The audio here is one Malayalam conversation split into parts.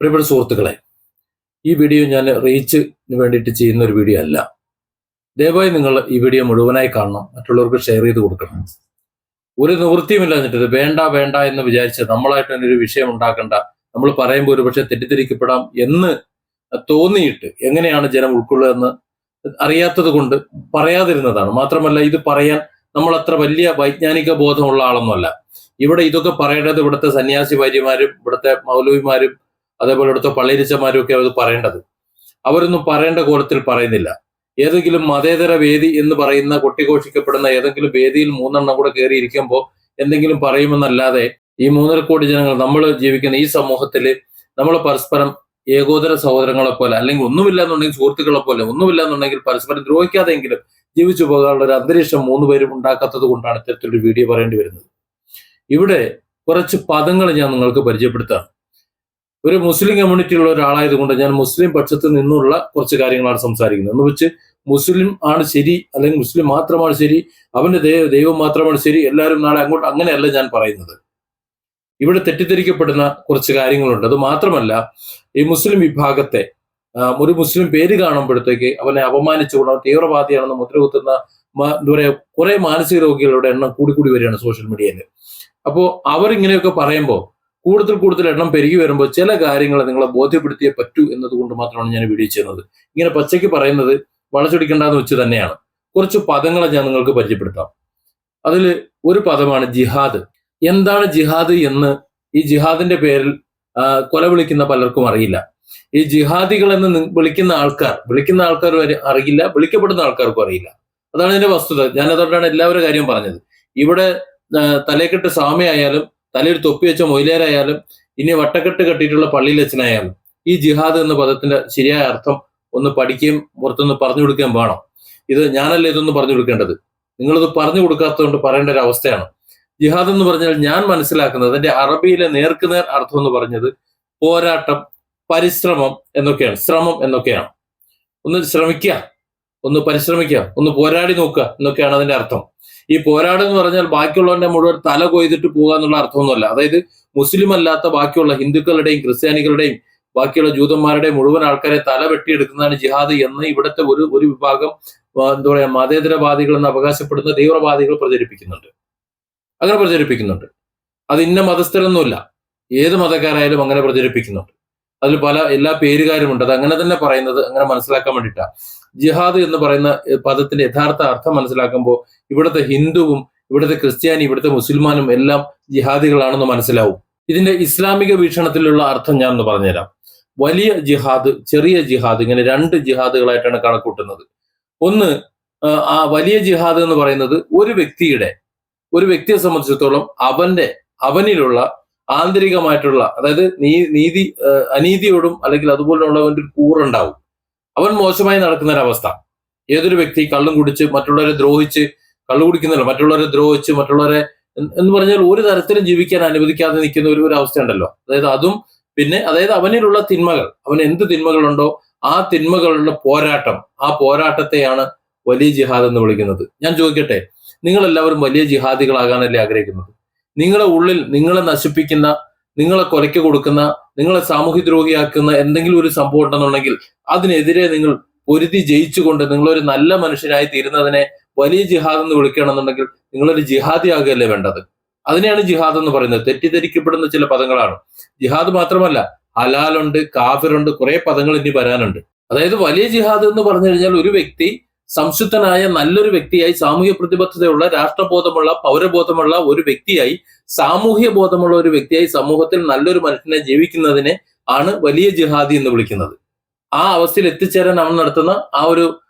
പ്രിയപ്പെട്ട സുഹൃത്തുക്കളെ, ഈ വീഡിയോ ഞാൻ റീച്ചിന് വേണ്ടിയിട്ട് ചെയ്യുന്ന ഒരു വീഡിയോ അല്ല. ദയവായി നിങ്ങൾ ഈ വീഡിയോ മുഴുവനായി കാണണം, മറ്റുള്ളവർക്ക് ഷെയർ ചെയ്ത് കൊടുക്കണം. ഒരു നിവൃത്തിയുമില്ലാഞ്ഞിട്ട് വേണ്ട വേണ്ട എന്ന് വിചാരിച്ച് നമ്മളായിട്ട് തന്നെ ഒരു വിഷയം ഉണ്ടാക്കണ്ട, നമ്മൾ പറയുമ്പോൾ ഒരു പക്ഷെ തെറ്റിദ്ധരിക്കപ്പെടാം എന്ന് തോന്നിയിട്ട് എങ്ങനെയാണ് ജനം ഉൾക്കൊള്ളുക എന്ന് അറിയാത്തത് കൊണ്ട് പറയാതിരുന്നതാണ്. മാത്രമല്ല, ഇത് പറയാൻ നമ്മൾ അത്ര വലിയ വൈജ്ഞാനിക ബോധമുള്ള ആളൊന്നുമല്ല. ഇവിടെ ഇതൊക്കെ പറയേണ്ടത് ഇവിടുത്തെ സന്യാസി ഭാര്യമാരും ഇവിടുത്തെ മൗലവിമാരും അതേപോലെ ഇവിടുത്തെ പള്ളിരിച്ചമാരും ഒക്കെ അത് പറയേണ്ടത്. അവരൊന്നും പറയേണ്ട കോലത്തിൽ പറയുന്നില്ല. ഏതെങ്കിലും മതേതര വേദി എന്ന് പറയുന്ന കൊട്ടിഘോഷിക്കപ്പെടുന്ന ഏതെങ്കിലും വേദിയിൽ മൂന്നെണ്ണം കൂടെ കയറിയിരിക്കുമ്പോൾ എന്തെങ്കിലും പറയുമെന്നല്ലാതെ ഈ 3.5 കോടി ജനങ്ങൾ നമ്മൾ ജീവിക്കുന്ന ഈ സമൂഹത്തിൽ നമ്മൾ പരസ്പരം ഏകോദര സഹോദരങ്ങളെ പോലെ, അല്ലെങ്കിൽ ഒന്നുമില്ല എന്നുണ്ടെങ്കിൽ സുഹൃത്തുക്കളെ പോലെ, ഒന്നുമില്ല എന്നുണ്ടെങ്കിൽ പരസ്പരം ദ്രോഹിക്കാതെങ്കിലും ജീവിച്ചു പോകാനുള്ള ഒരു അന്തരീക്ഷം 3 പേരും ഉണ്ടാക്കാത്തത് കൊണ്ടാണ് ഇത്തരത്തിലൊരു വീഡിയോ പറയേണ്ടി വരുന്നത്. ഇവിടെ കുറച്ച് പദങ്ങൾ ഞാൻ നിങ്ങൾക്ക് പരിചയപ്പെടുത്താം. ഒരു മുസ്ലിം കമ്മ്യൂണിറ്റിയുള്ള ഒരാളായതുകൊണ്ട് ഞാൻ മുസ്ലിം പക്ഷത്ത് നിന്നുള്ള കുറച്ച് കാര്യങ്ങളാണ് സംസാരിക്കുന്നത്. എന്ന് വെച്ച് മുസ്ലിം ആണ് ശരി, അല്ലെങ്കിൽ മുസ്ലിം മാത്രമാണ് ശരി, അവന്റെ ദൈവം മാത്രമാണ് ശരി, എല്ലാവരും നാളെ അങ്ങോട്ട്, അങ്ങനെയല്ല ഞാൻ പറയുന്നത്. ഇവിടെ തെറ്റിദ്ധരിക്കപ്പെടുന്ന കുറച്ച് കാര്യങ്ങളുണ്ട്. അത് മാത്രമല്ല, ഈ മുസ്ലിം വിഭാഗത്തെ ഒരു മുസ്ലിം പേര് കാണുമ്പോഴത്തേക്ക് അവനെ അപമാനിച്ചുകൊണ്ട് തീവ്രവാദിയാണെന്ന് മുദ്രകുത്തുന്ന എന്താ പറയുക, കുറെ മാനസിക രോഗികളുടെ എണ്ണം കൂടി വരികയാണ് സോഷ്യൽ മീഡിയയിൽ. അപ്പോൾ അവരിങ്ങനെയൊക്കെ പറയുമ്പോൾ കൂടുതൽ എണ്ണം പെരുകി വരുമ്പോൾ ചില കാര്യങ്ങൾ നിങ്ങളെ ബോധ്യപ്പെടുത്തിയേ പറ്റൂ എന്നതുകൊണ്ട് മാത്രമാണ് ഞാൻ വീഡിയോ ചെയ്യുന്നത്. ഇങ്ങനെ പച്ചയ്ക്ക് പറയുന്നത് വളച്ചൊടിക്കേണ്ടെന്ന് വെച്ച് തന്നെയാണ്. കുറച്ച് പദങ്ങളെ ഞാൻ നിങ്ങൾക്ക് പരിചയപ്പെടുത്താം. അതിൽ ഒരു പദമാണ് ജിഹാദ്. എന്താണ് ജിഹാദ് എന്ന് ഈ ജിഹാദിന്റെ പേരിൽ കൊല വിളിക്കുന്ന പലർക്കും അറിയില്ല. ഈ ജിഹാദികൾ എന്ന് വിളിക്കുന്ന ആൾക്കാർ വരെ അറിയില്ല, വിളിക്കപ്പെടുന്ന ആൾക്കാർക്കും അറിയില്ല. അതാണ് ഇതിന്റെ വസ്തുത. ഞാൻ അതുകൊണ്ടാണ് എല്ലാവരുടെ കാര്യം പറഞ്ഞത്. ഇവിടെ തലയെക്കെട്ട് സ്വാമിയായാലും തലയിൽ തൊപ്പി വെച്ച മൊയിലേരായാലും ഇനി വട്ടക്കെട്ട് കെട്ടിയിട്ടുള്ള പള്ളിയിലച്ഛനായാലും ഈ ജിഹാദ് എന്ന പദത്തിന്റെ ശരിയായ അർത്ഥം ഒന്ന് പഠിക്കുകയും പുറത്തൊന്ന് പറഞ്ഞു കൊടുക്കുകയും വേണം. ഇത് ഞാനല്ല ഇതൊന്നും പറഞ്ഞു കൊടുക്കേണ്ടത്, നിങ്ങളിത് പറഞ്ഞു കൊടുക്കാത്തതുകൊണ്ട് പറയേണ്ട ഒരു അവസ്ഥയാണ്. ജിഹാദ് എന്ന് പറഞ്ഞാൽ ഞാൻ മനസ്സിലാക്കുന്നത് അതിന്റെ അറബിയിലെ നേർക്കുനേർ അർത്ഥം എന്ന് പറഞ്ഞത് പോരാട്ടം, പരിശ്രമം എന്നൊക്കെയാണ്, ശ്രമം എന്നൊക്കെയാണ്. ഒന്ന് ശ്രമിക്കുക, ഒന്ന് പരിശ്രമിക്കുക, ഒന്ന് പോരാടി നോക്കുക എന്നൊക്കെയാണ് അതിന്റെ അർത്ഥം. ഈ പോരാടം എന്ന് പറഞ്ഞാൽ ബാക്കിയുള്ളവന്റെ മുഴുവൻ തല കൊയ്തിട്ട് പോകുക എന്നുള്ള അർത്ഥമൊന്നുമല്ല. അതായത് മുസ്ലിം അല്ലാത്ത ബാക്കിയുള്ള ഹിന്ദുക്കളുടെയും ക്രിസ്ത്യാനികളുടെയും ബാക്കിയുള്ള ജൂതന്മാരുടെയും മുഴുവൻ ആൾക്കാരെ തല വെട്ടിയെടുക്കുന്നതാണ് ജിഹാദ് എന്ന് ഇവിടുത്തെ ഒരു വിഭാഗം എന്താ പറയാ മതേതരവാദികൾ എന്ന് അവകാശപ്പെടുന്ന തീവ്രവാദികൾ പ്രചരിപ്പിക്കുന്നുണ്ട്. അങ്ങനെ പ്രചരിപ്പിക്കുന്നുണ്ട്. അത് ഇന്ന മതസ്ഥരൊന്നുമില്ല, ഏത് മതക്കാരായാലും അങ്ങനെ പ്രചരിപ്പിക്കുന്നുണ്ട്. അതിൽ എല്ലാ പേരുകാരുമുണ്ട്. അത് അങ്ങനെ തന്നെ പറയുന്നത് അങ്ങനെ മനസ്സിലാക്കാൻ വേണ്ടിയിട്ടാണ്. ജിഹാദ് എന്ന് പറയുന്ന പദത്തിന്റെ യഥാർത്ഥ അർത്ഥം മനസ്സിലാക്കുമ്പോൾ ഇവിടുത്തെ ഹിന്ദുവും ഇവിടുത്തെ ക്രിസ്ത്യാനി ഇവിടുത്തെ മുസ്ലിമാനും എല്ലാം ജിഹാദികളാണെന്ന് മനസ്സിലാവും. ഇതിന്റെ ഇസ്ലാമിക വീക്ഷണത്തിലുള്ള അർത്ഥം ഞാൻ ഒന്ന് പറഞ്ഞുതരാം. വലിയ ജിഹാദ്, ചെറിയ ജിഹാദ്, ഇങ്ങനെ 2 ജിഹാദുകളായിട്ടാണ് കണക്കൂട്ടുന്നത്. ഒന്ന്, ആ വലിയ ജിഹാദ് എന്ന് പറയുന്നത് ഒരു വ്യക്തിയെ സംബന്ധിച്ചിടത്തോളം അവനിലുള്ള ആന്തരികമായിട്ടുള്ള, അതായത് അനീതിയോടും അല്ലെങ്കിൽ അതുപോലുള്ളവന്റെ ഒരു കൂറുണ്ടാവും. അവൻ മോശമായി നടക്കുന്ന ഒരവസ്ഥ. ഏതൊരു വ്യക്തി കള്ളും കുടിച്ച് മറ്റുള്ളവരെ ദ്രോഹിച്ച്, കള്ളു കുടിക്കുന്നില്ല, മറ്റുള്ളവരെ ദ്രോഹിച്ച് മറ്റുള്ളവരെ എന്ന് പറഞ്ഞാൽ ഒരു തരത്തിലും ജീവിക്കാൻ അനുവദിക്കാതെ നിൽക്കുന്ന ഒരു അവസ്ഥ ഉണ്ടല്ലോ. അതായത് അവനിലുള്ള തിന്മകൾ, അവൻ എന്ത് തിന്മകളുണ്ടോ ആ തിന്മകളുടെ പോരാട്ടം, ആ പോരാട്ടത്തെയാണ് വലിയ ജിഹാദ് എന്ന് വിളിക്കുന്നത്. ഞാൻ ചോദിക്കട്ടെ, നിങ്ങളെല്ലാവരും വലിയ ജിഹാദികളാകാനല്ലേ ആഗ്രഹിക്കുന്നത്? നിങ്ങളുടെ ഉള്ളിൽ നിങ്ങളെ നശിപ്പിക്കുന്ന, നിങ്ങളെ കൊലയ്ക്ക് കൊടുക്കുന്ന, നിങ്ങളെ സാമൂഹ്യദ്രോഹിയാക്കുന്ന എന്തെങ്കിലും ഒരു സംഭവം ഉണ്ടെന്നുണ്ടെങ്കിൽ അതിനെതിരെ നിങ്ങൾ പൊരുതി ജയിച്ചുകൊണ്ട് നിങ്ങളൊരു നല്ല മനുഷ്യനായി തീരുന്നതിനെ വലിയ ജിഹാദ് എന്ന് വിളിക്കണമെന്നുണ്ടെങ്കിൽ നിങ്ങളൊരു ജിഹാദി ആകുകയല്ലേ വേണ്ടത്. അതിനെയാണ് ജിഹാദ് എന്ന് പറയുന്നത്. തെറ്റിദ്ധരിക്കപ്പെടുന്ന ചില പദങ്ങളാണ്. ജിഹാദ് മാത്രമല്ല, ഹലാലുണ്ട്, കാഫിറുണ്ട്, കുറെ പദങ്ങൾ ഇനി വരാനുണ്ട്. അതായത് വലിയ ജിഹാദ് എന്ന് പറഞ്ഞു കഴിഞ്ഞാൽ ഒരു വ്യക്തി സംശുദ്ധനായ നല്ലൊരു വ്യക്തിയായി, സാമൂഹ്യ പ്രതിബദ്ധതയുള്ള, രാഷ്ട്രബോധമുള്ള, പൗരബോധമുള്ള ഒരു വ്യക്തിയായി, സാമൂഹ്യ ബോധമുള്ള ഒരു വ്യക്തിയായി സമൂഹത്തിൽ നല്ലൊരു മനുഷ്യനെ ജീവിക്കുന്നതിനെ ആണ് വലിയ ജിഹാദി എന്ന് വിളിക്കുന്നത്. ആ അവസ്ഥയിൽ എത്തിച്ചേരാൻ അവൻ നടത്തുന്ന ആ ഒരു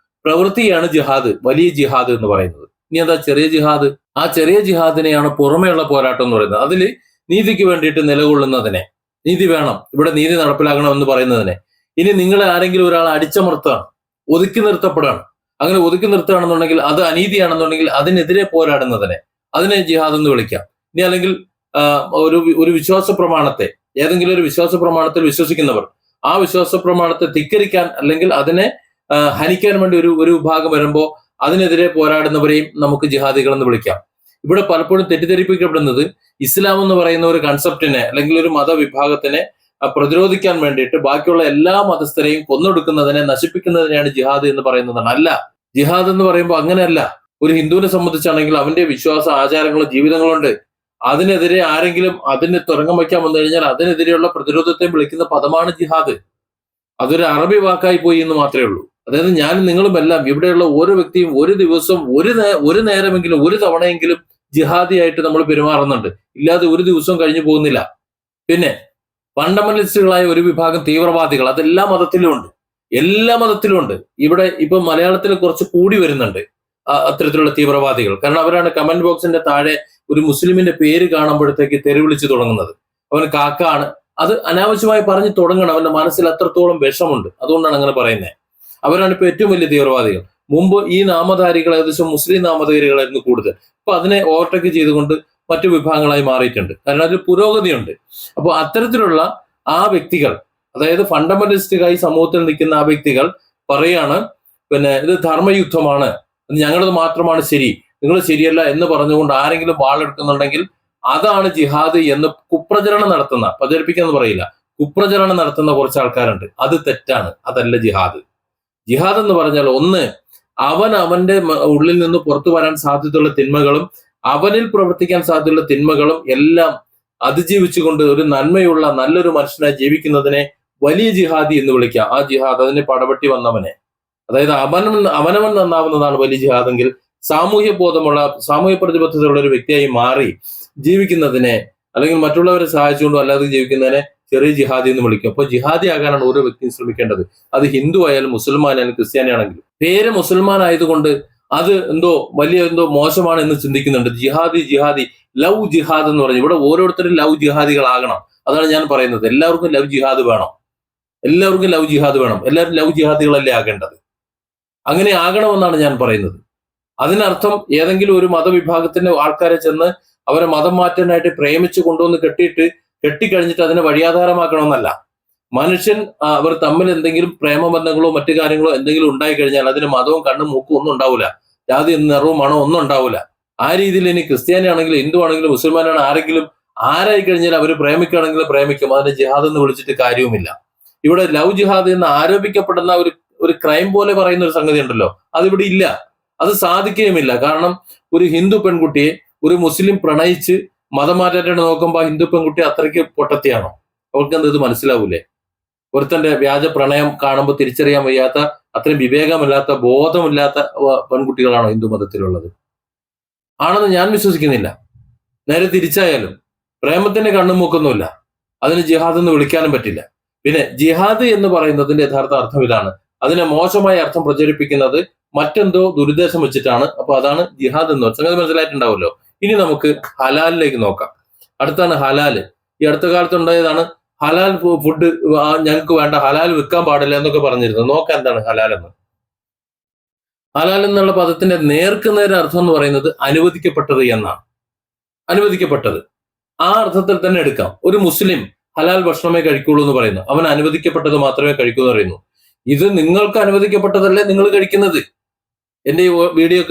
പ്രവൃത്തിയാണ് ജിഹാദ്, വലിയ ജിഹാദ് എന്ന് പറയുന്നത്. ഇനി എന്താ ചെറിയ ജിഹാദ്? ആ ചെറിയ ജിഹാദിനെയാണ് പുറമെയുള്ള പോരാട്ടം എന്ന് പറയുന്നത്. അതിൽ നീതിക്ക് വേണ്ടിയിട്ട് നിലകൊള്ളുന്നതിനെ, നീതി വേണം, ഇവിടെ നീതി നടപ്പിലാക്കണം എന്ന് പറയുന്നതിനെ. ഇനി നിങ്ങളെ ആരെങ്കിലും ഒരാൾ അടിച്ചമർത്താണ്, ഒതുക്കി നിർത്തപ്പെടാണ്, അങ്ങനെ ഒതുക്കി നിർത്തുകയാണെന്നുണ്ടെങ്കിൽ അത് അനീതിയാണെന്നുണ്ടെങ്കിൽ അതിനെതിരെ പോരാടുന്നതിനെ, അതിനെ ജിഹാദ് എന്ന് വിളിക്കാം. ഇനി അല്ലെങ്കിൽ ഒരു വിശ്വാസ പ്രമാണത്തെ, ഏതെങ്കിലും ഒരു വിശ്വാസ പ്രമാണത്തിൽ വിശ്വസിക്കുന്നവർ ആ വിശ്വാസ പ്രമാണത്തെ ധിക്കരിക്കാൻ അല്ലെങ്കിൽ അതിനെ ഹനിക്കാൻ വേണ്ടി ഒരു വിഭാഗം വരുമ്പോൾ അതിനെതിരെ പോരാടുന്നവരെയും നമുക്ക് ജിഹാദികൾ എന്ന് വിളിക്കാം. ഇവിടെ പലപ്പോഴും തെറ്റിദ്ധരിപ്പിക്കപ്പെടുന്നത് ഇസ്ലാം എന്ന് പറയുന്ന ഒരു കൺസെപ്റ്റിനെ അല്ലെങ്കിൽ ഒരു മതവിഭാഗത്തിനെ പ്രതിരോധിക്കാൻ വേണ്ടിയിട്ട് ബാക്കിയുള്ള എല്ലാ മതസ്ഥരെയും കൊന്നൊടുക്കുന്നതിനെ, നശിപ്പിക്കുന്നതിനെയാണ് ജിഹാദ് എന്ന് പറയുന്നതാണ്. അല്ല, ജിഹാദ് എന്ന് പറയുമ്പോൾ അങ്ങനെയല്ല. ഒരു ഹിന്ദുവിനെ സംബന്ധിച്ചാണെങ്കിൽ അവന്റെ വിശ്വാസ ആചാരങ്ങളും ജീവിതങ്ങളുണ്ട്. അതിനെതിരെ ആരെങ്കിലും അതിന് തുറങ്കം വയ്ക്കാൻ വന്നു കഴിഞ്ഞാൽ അതിനെതിരെയുള്ള പ്രതിരോധത്തെ വിളിക്കുന്ന പദമാണ് ജിഹാദ്. അതൊരു അറബി വാക്കായി പോയി എന്ന് മാത്രമേ ഉള്ളൂ. അതായത് ഞാൻ നിങ്ങളും എല്ലാം ഇവിടെയുള്ള ഓരോ വ്യക്തിയും ഒരു ദിവസം ഒരു നേരമെങ്കിലും ഒരു തവണയെങ്കിലും ജിഹാദിയായിട്ട് നമ്മൾ പെരുമാറുന്നുണ്ട്. ഇല്ലാതെ ഒരു ദിവസവും കഴിഞ്ഞു പോകുന്നില്ല. പിന്നെ ഫണ്ടമെന്റലിസ്റ്റുകളായ ഒരു വിഭാഗം തീവ്രവാദികൾ അതെല്ലാ മതത്തിലും ഉണ്ട്. എല്ലാ മതത്തിലും ഉണ്ട്. ഇവിടെ ഇപ്പൊ മലയാളത്തിൽ കുറച്ച് കൂടി വരുന്നുണ്ട് അത്തരത്തിലുള്ള തീവ്രവാദികൾ. കാരണം അവരാണ് കമന്റ് ബോക്സിന്റെ താഴെ ഒരു മുസ്ലിമിന്റെ പേര് കാണുമ്പോഴത്തേക്ക് തെരുവിളിച്ചു തുടങ്ങുന്നത്. അവൻ കാക്കാണ്. അത് അനാവശ്യമായി പറഞ്ഞു തുടങ്ങണം. അവന്റെ മനസ്സിൽ അത്രത്തോളം വിഷമുണ്ട്. അതുകൊണ്ടാണ് അങ്ങനെ പറയുന്നത്. അവരാണ് ഇപ്പൊ ഏറ്റവും വലിയ തീവ്രവാദികൾ. മുമ്പ് ഈ നാമധാരികൾ ഏകദേശം മുസ്ലിം നാമധാരികളായിരുന്നു കൂടുതൽ. ഇപ്പൊ അതിനെ ഓവർടേക്ക് ചെയ്തുകൊണ്ട് മറ്റു വിഭാഗങ്ങളായി മാറിയിട്ടുണ്ട്. കാരണം അതിൽ പുരോഗതിയുണ്ട്. അപ്പോൾ അത്തരത്തിലുള്ള ആ വ്യക്തികൾ, അതായത് ഫണ്ടമെന്റലിസ്റ്റുകായി സമൂഹത്തിൽ നിൽക്കുന്ന ആ വ്യക്തികൾ പറയാണ്, ഇത് ധർമ്മയുദ്ധമാണ്, ഞങ്ങളത് മാത്രമാണ് ശരി, നിങ്ങൾ ശരിയല്ല എന്ന് പറഞ്ഞുകൊണ്ട് ആരെങ്കിലും വാളെടുക്കുന്നുണ്ടെങ്കിൽ അതാണ് ജിഹാദ് എന്ന് കുപ്രചരണം നടത്തുന്ന, പ്രചരിപ്പിക്കാന്ന് പറയില്ല, കുപ്രചരണം നടത്തുന്ന കുറച്ച് ആൾക്കാരുണ്ട്. അത് തെറ്റാണ്. അതല്ല ജിഹാദ്. ജിഹാദ് എന്ന് പറഞ്ഞാൽ ഒന്ന്, അവന്റെ ഉള്ളിൽ നിന്ന് പുറത്തു വരാൻ സാധ്യതയുള്ള തിന്മകളും അവനിൽ പ്രവർത്തിക്കാൻ സാധ്യതയുള്ള തിന്മകളും എല്ലാം അതിജീവിച്ചുകൊണ്ട് ഒരു നന്മയുള്ള നല്ലൊരു മനുഷ്യനായി ജീവിക്കുന്നതിനെ വലിയ ജിഹാദി എന്ന് വിളിക്കാം. ആ ജിഹാദ്, അതിന് പടപെട്ടി വന്നവനെ, അതായത് അവനവൻ നന്നാവുന്നതാണ് വലിയ ജിഹാദെങ്കിൽ, സാമൂഹ്യ ബോധമുള്ള സാമൂഹ്യ പ്രതിബദ്ധതയുള്ള ഒരു വ്യക്തിയായി മാറി ജീവിക്കുന്നതിനെ, അല്ലെങ്കിൽ മറ്റുള്ളവരെ സഹായിച്ചുകൊണ്ടും അല്ലാതെ ജീവിക്കുന്നതിനെ ചെറിയ ജിഹാദി എന്ന് വിളിക്കും. അപ്പോൾ ജിഹാദി ആകാനാണ് ഓരോ വ്യക്തിയും ശ്രമിക്കേണ്ടത്. അത് ഹിന്ദു ആയാലും മുസൽമാനായാലും ക്രിസ്ത്യാനി ആണെങ്കിലും. പേര് മുസൽമാൻ ആയതുകൊണ്ട് അത് വലിയ മോശമാണ് എന്ന് ചിന്തിക്കുന്നുണ്ട്. ജിഹാദി ലവ് ജിഹാദ് എന്ന് പറഞ്ഞു. ഇവിടെ ഓരോരുത്തരും ലവ് ജിഹാദികളാകണം. അതാണ് ഞാൻ പറയുന്നത്. എല്ലാവർക്കും ലവ് ജിഹാദ് വേണം. എല്ലാവരും ലവ് ജിഹാദികളല്ലേ ആകേണ്ടത്. അങ്ങനെ ആകണമെന്നാണ് ഞാൻ പറയുന്നത്. അതിനർത്ഥം ഏതെങ്കിലും ഒരു മതവിഭാഗത്തിന്റെ ആൾക്കാരെ ചെന്ന് അവരെ മതം മാറ്റാനായിട്ട് പ്രേമിച്ചു കൊണ്ടുവന്ന് കെട്ടിക്കഴിഞ്ഞിട്ട് അതിനെ വഴിയാധാരമാക്കണമെന്നല്ല. മനുഷ്യൻ അവർ തമ്മിൽ എന്തെങ്കിലും പ്രേമബന്ധങ്ങളോ മറ്റു കാര്യങ്ങളോ എന്തെങ്കിലും ഉണ്ടായി കഴിഞ്ഞാൽ അതിന് മതവും കണ്ണും മൂക്കും ഒന്നും ഉണ്ടാവില്ല, ജാതി നിറവും മണോ ഒന്നും ഉണ്ടാവില്ല. ആ രീതിയിൽ ഇനി ക്രിസ്ത്യാനി ആണെങ്കിലും ഹിന്ദു ആണെങ്കിലും മുസൽമാനാണ് ആരെങ്കിലും ആരായി കഴിഞ്ഞാൽ അവർ പ്രേമിക്കുകയാണെങ്കിലും പ്രേമിക്കും. അതിനെ ജിഹാദ് എന്ന് വിളിച്ചിട്ട് കാര്യവുമില്ല. ഇവിടെ ലവ് ജിഹാദ് എന്ന് ആരോപിക്കപ്പെടുന്ന ഒരു ക്രൈം പോലെ പറയുന്ന ഒരു സംഗതി ഉണ്ടല്ലോ, അതിവിടെ ഇല്ല. അത് സാധിക്കുകയുമില്ല. കാരണം ഒരു ഹിന്ദു പെൺകുട്ടിയെ ഒരു മുസ്ലിം പ്രണയിച്ച് മതം മാറ്റാനായിട്ട് നോക്കുമ്പോൾ ആ ഹിന്ദു പെൺകുട്ടി അത്രയ്ക്ക് പൊട്ടത്തിയാണോ? അവർക്ക് ഇത് മനസ്സിലാവൂലേ? ഒരുത്തന്റെ വ്യാജ പ്രണയം കാണുമ്പോൾ തിരിച്ചറിയാൻ വയ്യാത്ത, അത്രയും വിവേകമില്ലാത്ത, ബോധമില്ലാത്ത പെൺകുട്ടികളാണോ ഹിന്ദു മതത്തിലുള്ളത്? ആണെന്ന് ഞാൻ വിശ്വസിക്കുന്നില്ല. നേരെ തിരിച്ചായാലും പ്രേമത്തിന്റെ കണ്ണും മൂക്കൊന്നുമില്ല. അതിന് ജിഹാദ് എന്ന് വിളിക്കാനും പറ്റില്ല. പിന്നെ ജിഹാദ് എന്ന് പറയുന്നതിന്റെ യഥാർത്ഥ അർത്ഥം ഇതാണ്. അതിനെ മോശമായ അർത്ഥം പ്രചരിപ്പിക്കുന്നത് മറ്റെന്തോ ദുരുദ്ദേശം വെച്ചിട്ടാണ്. അപ്പൊ അതാണ് ജിഹാദ് എന്ന് സംഗതി മനസ്സിലായിട്ടുണ്ടാവുമല്ലോ. ഇനി നമുക്ക് ഹലാലിലേക്ക് നോക്കാം. അടുത്താണ് ഹലാല്. ഈ അടുത്ത കാലത്ത് ഉണ്ടായതാണ് ഹലാൽ ഫുഡ് ഞങ്ങൾക്ക് വേണ്ട, ഹലാൽ വിൽക്കാൻ പാടില്ല എന്നൊക്കെ പറഞ്ഞിരുന്നു. നോക്കാം എന്താണ് ഹലാൽ എന്ന്. ഹലാൽ എന്നുള്ള പദത്തിന്റെ നേർക്കുനേരെ അർത്ഥം എന്ന് പറയുന്നത് അനുവദിക്കപ്പെട്ടത് എന്നാണ്. അനുവദിക്കപ്പെട്ടത് ആ അർത്ഥത്തിൽ തന്നെ എടുക്കാം. ഒരു മുസ്ലിം ഹലാൽ ഭക്ഷണമേ കഴിക്കുള്ളൂ എന്ന് പറയുന്നു. അവൻ അനുവദിക്കപ്പെട്ടത് മാത്രമേ കഴിക്കൂ എന്ന് പറയുന്നു. ഇത് നിങ്ങൾക്ക് അനുവദിക്കപ്പെട്ടതല്ലേ നിങ്ങൾ കഴിക്കുന്നത്? എന്റെ ഈ വീഡിയോ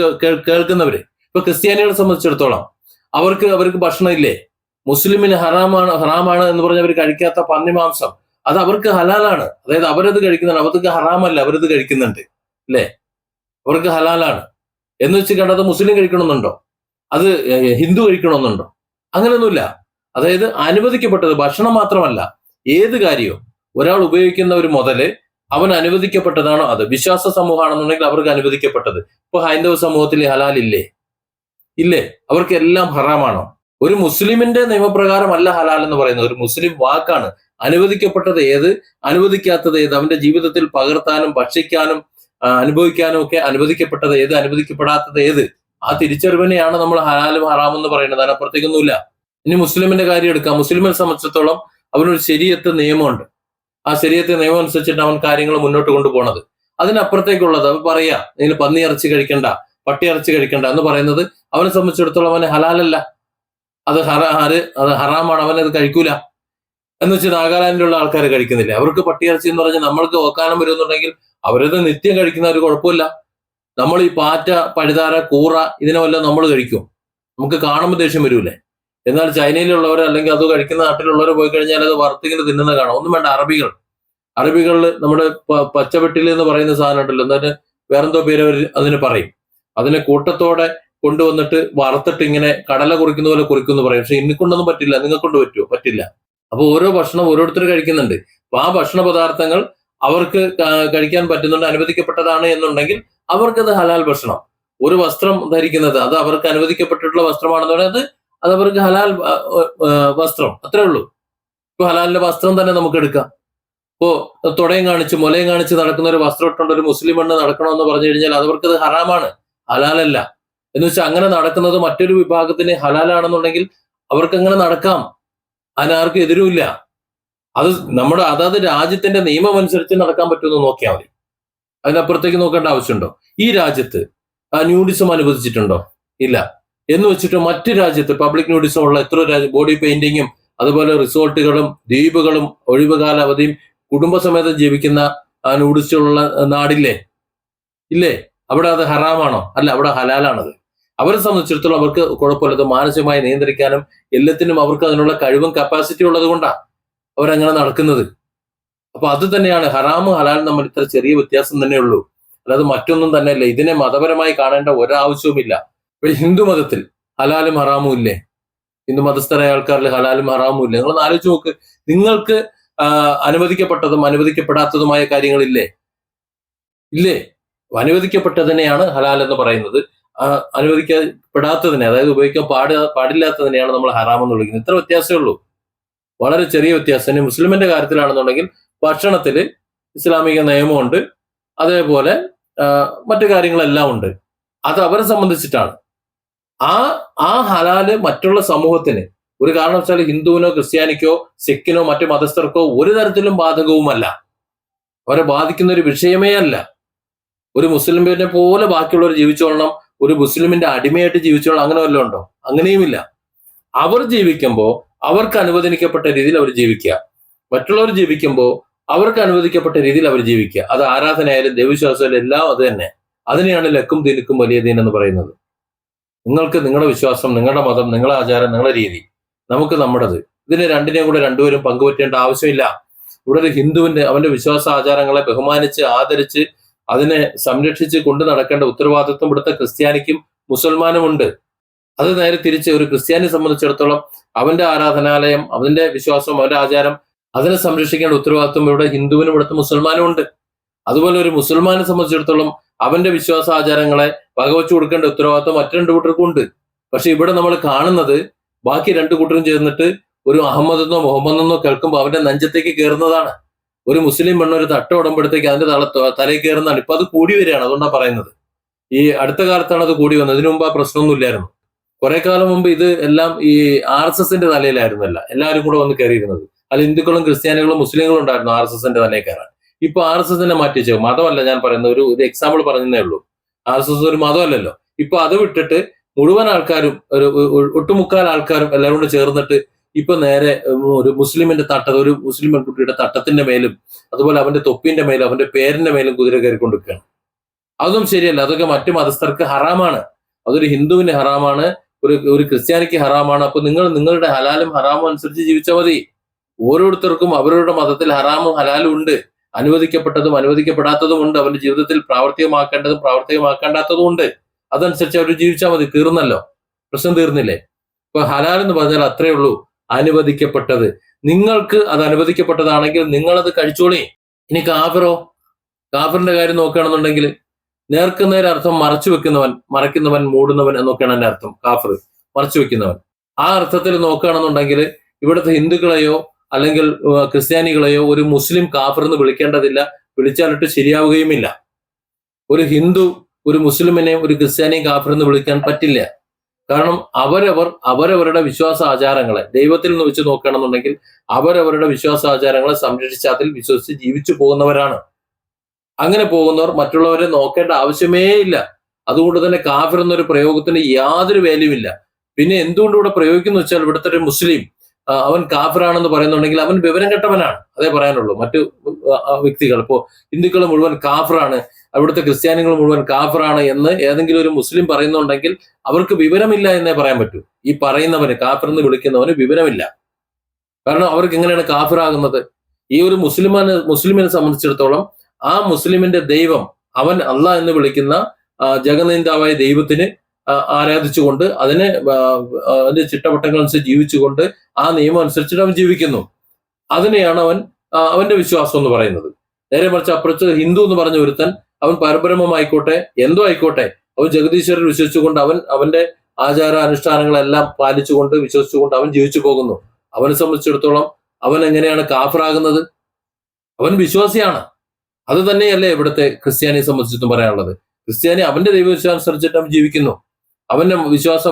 കേൾക്കുന്നവര്, ഇപ്പൊ ക്രിസ്ത്യാനികളെ സംബന്ധിച്ചിടത്തോളം അവർക്ക് ഭക്ഷണം ഇല്ലേ? മുസ്ലിമിന് ഹറാമാണ് എന്ന് പറഞ്ഞ് അവർ കഴിക്കാത്ത പന്നി മാംസം അത് അവർക്ക് ഹലാലാണ്. അതായത് അവരത് കഴിക്കുന്നുണ്ട്. അവർക്ക് ഹറാമല്ല, അവരത് കഴിക്കുന്നുണ്ട് അല്ലേ? അവർക്ക് ഹലാലാണ് എന്ന് വെച്ച് കണ്ടത് മുസ്ലിം കഴിക്കണമെന്നുണ്ടോ? അത് ഹിന്ദു കഴിക്കണമെന്നുണ്ടോ? അങ്ങനെയൊന്നുമില്ല. അതായത് അനുവദിക്കപ്പെട്ടത് ഭക്ഷണം മാത്രമല്ല, ഏത് കാര്യവും ഒരാൾ ഉപയോഗിക്കുന്ന ഒരു മുതല് അവൻ അനുവദിക്കപ്പെട്ടതാണോ അത്. വിശ്വാസ സമൂഹമാണെന്നുണ്ടെങ്കിൽ അവർക്ക് അനുവദിക്കപ്പെട്ടത്. ഇപ്പൊ ഹൈന്ദവ സമൂഹത്തിൽ ഹലാൽ ഇല്ലേ? അവർക്ക് എല്ലാം ഹറാമാണോ? ഒരു മുസ്ലിമിന്റെ നിയമപ്രകാരമല്ല ഹലാൽ എന്ന് പറയുന്നത്. ഒരു മുസ്ലിം വാക്കാണ്. അനുവദിക്കപ്പെട്ടത് ഏത്, അനുവദിക്കാത്തത് ഏത്, അവന്റെ ജീവിതത്തിൽ പകർത്താനും ഭക്ഷിക്കാനും അനുഭവിക്കാനും ഒക്കെ അനുവദിക്കപ്പെട്ടത് ഏത്, അനുവദിക്കപ്പെടാത്തത് ഏത്, ആ തിരിച്ചറിവിനെയാണ് നമ്മൾ ഹലാലും ഹറാം എന്ന് പറയുന്നത്. അതിനപ്പുറത്തേക്കൊന്നുമില്ല. ഇനി മുസ്ലിമിന്റെ കാര്യം എടുക്കാം. മുസ്ലിമിനെ സംബന്ധിച്ചിടത്തോളം അവനൊരു ശരീഅത്ത് നിയമമുണ്ട്. ആ ശരീഅത്ത് നിയമം അനുസരിച്ചിട്ട് അവൻ കാര്യങ്ങൾ മുന്നോട്ട് കൊണ്ടുപോകുന്നത്. അതിനപ്പുറത്തേക്കുള്ളത് അവൻ പറയാ, നിങ്ങൾ പന്നി ഇറച്ചി കഴിക്കണ്ട, പട്ടി ഇറച്ചി കഴിക്കണ്ട എന്ന് പറയുന്നത് അവനെ സംബന്ധിച്ചിടത്തോളം അവന് ഹലാലല്ല, അത് ഹറാമാണ്, അവനത് കഴിക്കൂല. എന്ന് വെച്ചാൽ നാഗാലാൻഡിലുള്ള ആൾക്കാർ കഴിക്കുന്നില്ല. അവർക്ക് പട്ടി ഇറച്ചി എന്ന് പറഞ്ഞാൽ നമ്മൾക്ക് ഓക്കാനം വരുന്നുണ്ടെങ്കിൽ അവരത് നിത്യം കഴിക്കുന്ന ഒരു കുഴപ്പമില്ല. നമ്മൾ ഈ പാറ്റ, പഴുതാര, കൂറ ഇതിനെ വല്ലതും നമ്മൾ കഴിക്കും? നമുക്ക് കാണുമ്പോൾ ദേഷ്യം വരൂലേ? എന്നാൽ ചൈനയിലുള്ളവർ അല്ലെങ്കിൽ അത് കഴിക്കുന്ന നാട്ടിലുള്ളവർ പോയി കഴിഞ്ഞാൽ അത് വറുത്തിങ്ങനെ തിന്നുന്ന കാണാം. ഒന്നും വേണ്ട, അറബികളിൽ നമ്മുടെ പച്ചവെട്ടിൽ എന്ന് പറയുന്ന സാധനം ഉണ്ടല്ലോ, എന്നിട്ട് വേറെന്തോ പേര് അവർ അതിന് പറയും. അതിനെ കൂട്ടത്തോടെ കൊണ്ടുവന്നിട്ട് വറുത്തിട്ട് ഇങ്ങനെ കടല കുറിക്കുന്ന പോലെ കുറിക്കുന്നു പറയും. പക്ഷെ ഇന്നിക്കൊണ്ടൊന്നും പറ്റില്ല. നിങ്ങൾക്കൊണ്ട് പറ്റുമോ? പറ്റില്ല. അപ്പൊ ഓരോ ഭക്ഷണം ഓരോരുത്തർ കഴിക്കുന്നുണ്ട്. അപ്പൊ ആ ഭക്ഷണ പദാർത്ഥങ്ങൾ അവർക്ക് കഴിക്കാൻ പറ്റുന്നുണ്ട്, അനുവദിക്കപ്പെട്ടതാണ് എന്നുണ്ടെങ്കിൽ അവർക്കത് ഹലാൽ ഭക്ഷണം. ഒരു വസ്ത്രം ധരിക്കുന്നത് അത് അവർക്ക് അനുവദിക്കപ്പെട്ടിട്ടുള്ള വസ്ത്രമാണെന്ന് പറയുന്നത് അത് അവർക്ക് ഹലാൽ വസ്ത്രം, അത്രേ ഉള്ളൂ. ഇപ്പൊ ഹലാലിന്റെ വസ്ത്രം തന്നെ നമുക്ക് എടുക്കാം. ഇപ്പോ തുടയും കാണിച്ച് മുലയും കാണിച്ച് നടക്കുന്ന ഒരു വസ്ത്രം ഇട്ടുകൊണ്ട് ഒരു മുസ്ലിം പെണ്ണ് നടക്കണമെന്ന് പറഞ്ഞു കഴിഞ്ഞാൽ അവർക്കത് ഹറാമാണ്, ഹലാലല്ല. എന്ന് വെച്ചാൽ അങ്ങനെ നടക്കുന്നത് മറ്റൊരു വിഭാഗത്തിന് ഹലാലാണെന്നുണ്ടെങ്കിൽ അവർക്ക് അങ്ങനെ നടക്കാം, അതിനാർക്കും എതിരുമില്ല. അത് നമ്മുടെ അതാത് രാജ്യത്തിന്റെ നിയമം അനുസരിച്ച് നടക്കാൻ പറ്റുമെന്ന് നോക്കിയാൽ മതി. അതിനപ്പുറത്തേക്ക് നോക്കേണ്ട ആവശ്യമുണ്ടോ? ഈ രാജ്യത്ത് ന്യൂഡിസം അനുവദിച്ചിട്ടുണ്ടോ? ഇല്ല. എന്ന് വെച്ചിട്ട് മറ്റു രാജ്യത്ത് പബ്ലിക് ന്യൂഡിസം ഉള്ള എത്ര രാജ്യം ബോഡി പെയിന്റിങ്ങും അതുപോലെ റിസോർട്ടുകളും ദ്വീപുകളും ഒഴിവുകാലാവധിയും കുടുംബസമേതം ജീവിക്കുന്ന ന്യൂഡിസ്റ്റുള്ള നാടില്ലേ? ഇല്ലേ? അവിടെ അത് ഹറാമാണോ? അല്ല, അവിടെ ഹലാലാണത്. അവരെ സംബന്ധിച്ചിടത്തോളം അവർക്ക് കുഴപ്പമില്ലത് മാനസികമായി നിയന്ത്രിക്കാനും എല്ലാത്തിനും അവർക്ക് അതിനുള്ള കഴിവും കപ്പാസിറ്റി ഉള്ളത് കൊണ്ടാണ് അവരങ്ങനെ നടക്കുന്നത്. അപ്പൊ അത് തന്നെയാണ് ഹറാമും ഹലാലും തമ്മിൽ ഇത്ര ചെറിയ വ്യത്യാസം തന്നെ ഉള്ളൂ, അല്ലാതെ മറ്റൊന്നും തന്നെയല്ല. ഇതിനെ മതപരമായി കാണേണ്ട ഒരാവശ്യവുമില്ല. ഹിന്ദു മതത്തിൽ ഹലാലും ഹറാമും ഇല്ലേ? ഹിന്ദു മതസ്ഥരായ ആൾക്കാരിൽ ഹലാലും ഹറാമും ഇല്ലേ? നിങ്ങളൊന്ന് ആലോചിച്ച് നോക്ക്. നിങ്ങൾക്ക് അനുവദിക്കപ്പെട്ടതും അനുവദിക്കപ്പെടാത്തതുമായ കാര്യങ്ങളില്ലേ? ഇല്ലേ? അനുവദിക്കപ്പെട്ടതിനെയാണ് ഹലാൽ എന്ന് പറയുന്നത്. അനുവദിക്കപ്പെടാത്തതിനെ, അതായത് ഉപയോഗിക്കാൻ പാടില്ലാത്തതിനെയാണ് നമ്മൾ ഹറാം എന്ന് വിളിക്കുന്നത്. ഇത്ര വ്യത്യാസമേ ഉള്ളൂ, വളരെ ചെറിയ വ്യത്യാസം. മുസ്ലിമിന്റെ കാര്യത്തിലാണെന്നുണ്ടെങ്കിൽ ഭക്ഷണത്തിൽ ഇസ്ലാമിക നിയമമുണ്ട്, അതേപോലെ മറ്റു കാര്യങ്ങളെല്ലാം ഉണ്ട്. അത് അവരെ സംബന്ധിച്ചിട്ടാണ്. ആ ഹലാല് മറ്റുള്ള സമൂഹത്തിന് ഒരു കാരണവശാലും ഹിന്ദുവിനോ ക്രിസ്ത്യാനിക്കോ സിഖിനോ മറ്റു മതസ്ഥർക്കോ ഒരു തരത്തിലും ബാധകവുമല്ല, അവരെ ബാധിക്കുന്ന ഒരു വിഷയമേ അല്ല. ഒരു മുസ്ലിമിനെ പോലെ ബാക്കിയുള്ളവർ ജീവിച്ചോളണം, ഒരു മുസ്ലിമിന്റെ അടിമയായിട്ട് ജീവിച്ചോളണം, അങ്ങനെ വല്ലതും ഉണ്ടോ? അങ്ങനെയുമില്ല. അവർ ജീവിക്കുമ്പോൾ അവർക്ക് അനുവദിക്കപ്പെട്ട രീതിയിൽ അവർ ജീവിക്കുക, മറ്റുള്ളവർ ജീവിക്കുമ്പോൾ അവർക്ക് അനുവദിക്കപ്പെട്ട രീതിയിൽ അവർ ജീവിക്കുക. അത് ആരാധനയായാലും ദൈവവിശ്വാസമായാലും എല്ലാം അത് തന്നെ. അതിനെയാണ് ലക്കും ദീനുക്കും വലിയ ദീൻ എന്ന് പറയുന്നത്. നിങ്ങൾക്ക് നിങ്ങളുടെ വിശ്വാസം, നിങ്ങളുടെ മതം, നിങ്ങളുടെ ആചാരം, നിങ്ങളുടെ രീതി, നമുക്ക് നമ്മുടേത്. ഇതിനെ രണ്ടിനെയും കൂടെ രണ്ടുപേരും പങ്കുപറ്റേണ്ട ആവശ്യമില്ല. ഇവിടെ ഒരു ഹിന്ദുവിന്റെ അവന്റെ വിശ്വാസ ആചാരങ്ങളെ ബഹുമാനിച്ച് ആദരിച്ച് അതിനെ സംരക്ഷിച്ച് കൊണ്ടു നടക്കേണ്ട ഉത്തരവാദിത്വം ഇവിടുത്തെ ക്രിസ്ത്യാനിക്കും മുസൽമാനും ഉണ്ട്. അത് നേരെ തിരിച്ച് ഒരു ക്രിസ്ത്യാനിയെ സംബന്ധിച്ചിടത്തോളം അവന്റെ ആരാധനാലയം, അവന്റെ വിശ്വാസം, അവന്റെ ആചാരം അതിനെ സംരക്ഷിക്കേണ്ട ഉത്തരവാദിത്വം ഇവിടെ ഹിന്ദുവിനും ഇവിടുത്തെ മുസൽമാനും ഉണ്ട്. അതുപോലെ ഒരു മുസൽമാനെ സംബന്ധിച്ചിടത്തോളം അവന്റെ വിശ്വാസ ആചാരങ്ങളെ വകവെച്ചു കൊടുക്കേണ്ട ഉത്തരവാദിത്വം മറ്റു രണ്ടു കൂട്ടർക്കും ഉണ്ട്. പക്ഷെ ഇവിടെ നമ്മൾ കാണുന്നത് ബാക്കി രണ്ടു കൂട്ടരും ചേർന്നിട്ട് ഒരു അഹമ്മദെന്നോ മുഹമ്മദെന്നോ കേൾക്കുമ്പോൾ അവന്റെ നെഞ്ചത്തേക്ക് കയറുന്നതാണ്. ഒരു മുസ്ലിം പെണ്ണ് ഒരു തട്ട ഉടമ്പടത്തേക്ക് അതിന്റെ തലയിൽ കയറുന്നതാണ്. ഇപ്പൊ അത് കൂടി വരികയാണ്. അതുകൊണ്ടാണ് പറയുന്നത്. ഈ അടുത്ത കാലത്താണ് അത് കൂടി വന്നത്. ഇതിനു മുമ്പ് ആ പ്രശ്നമൊന്നും ഇല്ലായിരുന്നു. കുറെ കാലം മുമ്പ് ഇത് എല്ലാം ഈ RSSന്റെ തലയിലായിരുന്നല്ല എല്ലാവരും കൂടെ വന്ന് കയറിയിരുന്നത്. അല്ല, ഹിന്ദുക്കളും ക്രിസ്ത്യാനികളും മുസ്ലിങ്ങളും ഉണ്ടായിരുന്നു RSSന്റെ തലയിൽ കയറാൻ. ഇപ്പൊ RSSനെ മാറ്റി വെച്ചു. മതമല്ല ഞാൻ പറയുന്നത്, ഒരു എക്സാമ്പിൾ പറഞ്ഞതേ ഉള്ളൂ. RSS ഒരു മതമല്ലല്ലോ. ഇപ്പൊ അത് വിട്ടിട്ട് മുഴുവൻ ആൾക്കാരും, ഒട്ടുമുക്കാൽ ആൾക്കാരും എല്ലാവരും കൂടെ ചേർന്നിട്ട് ഇപ്പൊ നേരെ ഒരു മുസ്ലിമിന്റെ ഒരു മുസ്ലിം പെൺകുട്ടിയുടെ തട്ടത്തിന്റെ മേലും അതുപോലെ അവന്റെ തൊപ്പിന്റെ മേലും അവന്റെ പേരിന്റെ മേലും കുതിര കയറിക്കൊണ്ടിരിക്കുകയാണ്. അതൊന്നും ശരിയല്ല. അതൊക്കെ മറ്റു മതസ്ഥർക്ക് ഹറാമാണ്. അതൊരു ഹിന്ദുവിന് ഹറാമാണ്, ഒരു ക്രിസ്ത്യാനിക്ക് ഹറാമാണ്. അപ്പൊ നിങ്ങൾ നിങ്ങളുടെ ഹലാലും ഹറാമും അനുസരിച്ച് ജീവിച്ചാൽ മതി. ഓരോരുത്തർക്കും അവരുടെ മതത്തിൽ ഹറാമും ഹലാലും ഉണ്ട്, അനുവദിക്കപ്പെട്ടതും അനുവദിക്കപ്പെടാത്തതും ഉണ്ട്, അവരുടെ ജീവിതത്തിൽ പ്രാവർത്തികമാക്കേണ്ടതും പ്രാവർത്തികമാക്കേണ്ടാത്തതും ഉണ്ട്. അതനുസരിച്ച് അവർ ജീവിച്ചാൽ മതി. തീർന്നല്ലോ, പ്രശ്നം തീർന്നില്ലേ? ഇപ്പൊ ഹലാൽ എന്ന് പറഞ്ഞാൽ അത്രേ ഉള്ളൂ, അനുവദിക്കപ്പെട്ടത്. നിങ്ങൾക്ക് അത് അനുവദിക്കപ്പെട്ടതാണെങ്കിൽ നിങ്ങളത് കഴിച്ചോളി. ഇനി കാഫിറിന്റെ കാര്യം നോക്കുകയാണെന്നുണ്ടെങ്കിൽ നേർക്കുന്നതിന് അർത്ഥം മറച്ചു വെക്കുന്നവൻ, മറയ്ക്കുന്നവൻ, മൂടുന്നവൻ എന്നൊക്കെയാണ് എന്റെ അർത്ഥം. കാഫിർ മറച്ചു വെക്കുന്നവൻ. ആ അർത്ഥത്തിൽ നോക്കുകയാണെന്നുണ്ടെങ്കിൽ ഇവിടുത്തെ ഹിന്ദുക്കളെയോ അല്ലെങ്കിൽ ക്രിസ്ത്യാനികളെയോ ഒരു മുസ്ലിം കാഫിർ എന്ന് വിളിക്കേണ്ടതില്ല, വിളിച്ചാലിട്ട് ശരിയാവുകയുമില്ല. ഒരു ഹിന്ദു ഒരു മുസ്ലിമിനെയും ഒരു ക്രിസ്ത്യാനിയും കാഫിർ എന്ന് വിളിക്കാൻ പറ്റില്ല. കാരണം അവരവരുടെ വിശ്വാസാചാരങ്ങളെ ദൈവത്തിൽ നിന്ന് വെച്ച് നോക്കുകയാണെന്നുണ്ടെങ്കിൽ അവരവരുടെ വിശ്വാസാചാരങ്ങളെ സംരക്ഷിച്ച് അതിൽ വിശ്വസിച്ച് ജീവിച്ചു പോകുന്നവരാണ്. അങ്ങനെ പോകുന്നവർ മറ്റുള്ളവരെ നോക്കേണ്ട ആവശ്യമേ ഇല്ല. അതുകൊണ്ട് തന്നെ കാഫിർ എന്നൊരു പ്രയോഗത്തിന് യാതൊരു വാല്യൂവില്ല. പിന്നെ എന്തുകൊണ്ട് ഇവിടെ പ്രയോഗിക്കുന്നു വെച്ചാൽ ഇവിടുത്തെ ഒരു മുസ്ലിം അവൻ കാഫിറാണെന്ന് പറയുന്നുണ്ടെങ്കിൽ അവൻ വിവരം കെട്ടവനാണ്, അതേ പറയാനുള്ളൂ. മറ്റു വ്യക്തികൾ, ഇപ്പോ ഹിന്ദുക്കൾ മുഴുവൻ കാഫിറാണ്, അവിടുത്തെ ക്രിസ്ത്യാനികൾ മുഴുവൻ കാഫിറാണ് എന്ന് ഏതെങ്കിലും ഒരു മുസ്ലിം പറയുന്നുണ്ടെങ്കിൽ അവർക്ക് വിവരമില്ല എന്നേ പറയാൻ പറ്റൂ. ഈ പറയുന്നവന്, കാഫിർ എന്ന് വിളിക്കുന്നവന് വിവരമില്ല. കാരണം അവർക്ക് എങ്ങനെയാണ് കാഫിറാകുന്നത്? ഈ ഒരു മുസ്ലിമിനെ സംബന്ധിച്ചിടത്തോളം ആ മുസ്ലിമിന്റെ ദൈവം, അവൻ അള്ളാഹ് എന്ന് വിളിക്കുന്ന ജഗന്നിന്ദാവായ ദൈവത്തിന് ആരാധിച്ചുകൊണ്ട് അതിന്റെ ചിട്ടവട്ടങ്ങൾ അനുസരിച്ച് ജീവിച്ചുകൊണ്ട് ആ നിയമം അനുസരിച്ചിട്ട് അവൻ ജീവിക്കുന്നു. അതിനെയാണ് അവന്റെ വിശ്വാസം എന്ന് പറയുന്നത്. നേരെ മറിച്ച് അപ്പുറത്ത് ഹിന്ദു എന്ന് പറഞ്ഞ ഒരുത്തൻ, അവൻ പരബ്രഹ്മമായിക്കോട്ടെ എന്തോ ആയിക്കോട്ടെ, അവൻ ജഗദീശ്വരൻ വിശ്വസിച്ചുകൊണ്ട് അവന്റെ ആചാര അനുഷ്ഠാനങ്ങളെല്ലാം പാലിച്ചുകൊണ്ട് വിശ്വസിച്ചുകൊണ്ട് അവൻ ജീവിച്ചു പോകുന്നു. അവനെ സംബന്ധിച്ചിടത്തോളം അവൻ എങ്ങനെയാണ് കാഫിറാകുന്നത്? അവൻ വിശ്വാസിയാണ്. അത് തന്നെയല്ലേ ഇവിടുത്തെ ക്രിസ്ത്യാനിയെ സംബന്ധിച്ചിട്ടും പറയാനുള്ളത്. ക്രിസ്ത്യാനി അവന്റെ ദൈവവിശ്വാസം അനുസരിച്ചിട്ട് അവൻ ജീവിക്കുന്നു, അവന്റെ വിശ്വാസ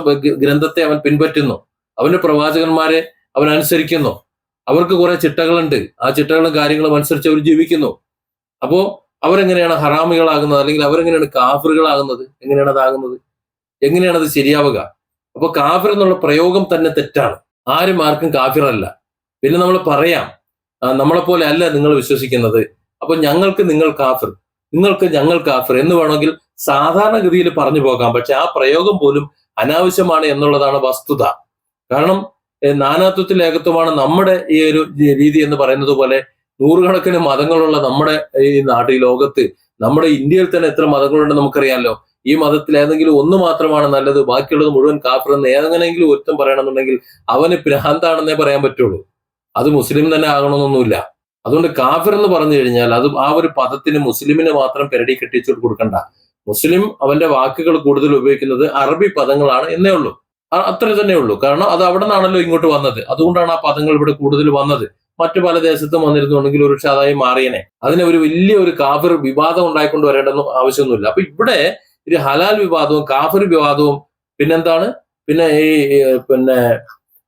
ഗ്രന്ഥത്തെ അവൻ പിൻപറ്റുന്നു, അവന്റെ പ്രവാചകന്മാരെ അവൻ അനുസരിക്കുന്നു. അവർക്ക് കുറെ ചിട്ടകളുണ്ട്, ആ ചിട്ടകളും കാര്യങ്ങളും അനുസരിച്ച് അവർ ജീവിക്കുന്നു. അപ്പോ അവരെങ്ങനെയാണ് ഹറാമികളാകുന്നത്, അല്ലെങ്കിൽ അവരെങ്ങനെയാണ് കാഫിറുകളാകുന്നത്? എങ്ങനെയാണ് അതാകുന്നത്? എങ്ങനെയാണ് അത് ശരിയാവുക? അപ്പൊ കാഫിർ എന്നുള്ള പ്രയോഗം തന്നെ തെറ്റാണ്. ആർക്കും കാഫിറല്ല. പിന്നെ നമ്മൾ പറയാം, നമ്മളെപ്പോലെ അല്ല നിങ്ങൾ വിശ്വസിക്കുന്നത്, അപ്പൊ ഞങ്ങൾക്ക് നിങ്ങൾ കാഫിർ, നിങ്ങൾക്ക് ഞങ്ങൾ കാഫിർ എന്ന് വേണമെങ്കിൽ സാധാരണഗതിയിൽ പറഞ്ഞു പോകാം. പക്ഷെ ആ പ്രയോഗം പോലും അനാവശ്യമാണ് എന്നുള്ളതാണ് വസ്തുത. കാരണം നാനാത്വത്തിൽ ഏകത്വമാണ് നമ്മുടെ ഈ ഒരു രീതി എന്ന് പറയുന്നത് പോലെ നൂറുകണക്കിന് മതങ്ങളുള്ള നമ്മുടെ ഈ നാട്ടിൽ, ലോകത്ത്, നമ്മുടെ ഇന്ത്യയിൽ തന്നെ എത്ര മതങ്ങളുണ്ടെന്ന് നമുക്കറിയാമല്ലോ. ഈ മതത്തിൽ ഏതെങ്കിലും ഒന്ന് മാത്രമാണ് നല്ലത്, ബാക്കിയുള്ളത് മുഴുവൻ കാഫിർ എന്ന് ഏതെങ്കിലും ഒരുത്തം പറയണമെന്നുണ്ടെങ്കിൽ അവന് ഭ്രാന്താണെന്നേ പറയാൻ പറ്റുള്ളൂ. അത് മുസ്ലിം തന്നെ ആകണമെന്നൊന്നുമില്ല. അതുകൊണ്ട് കാഫിർ എന്ന് പറഞ്ഞു കഴിഞ്ഞാൽ അത് ആ ഒരു പദത്തിന് മുസ്ലിമിന് മാത്രം പെരടി കെട്ടിച്ചു കൊടുക്കണ്ട. മുസ്ലിം അവന്റെ വാക്കുകൾ കൂടുതൽ ഉപയോഗിക്കുന്നത് അറബി പദങ്ങളാണ് എന്നേ ഉള്ളൂ. അത്ര തന്നെ ഉള്ളൂ. കാരണം അത് അവിടെ നിന്നാണല്ലോ ഇങ്ങോട്ട് വന്നത്. അതുകൊണ്ടാണ് ആ പദങ്ങൾ ഇവിടെ കൂടുതൽ വന്നത്. മറ്റു പല ദേശത്തും വന്നിരുന്നുണ്ടെങ്കിൽ ഒരു ഷാദായി മാറിയനെ. അതിനെ ഒരു വലിയ ഒരു കാഫിർ വിവാദം ഉണ്ടായിക്കൊണ്ട് വരേണ്ടെന്നും ആവശ്യമൊന്നുമില്ല. അപ്പൊ ഇവിടെ ഒരു ഹലാൽ വിവാദവും കാഫിർ വിവാദവും പിന്നെന്താണ്, പിന്നെ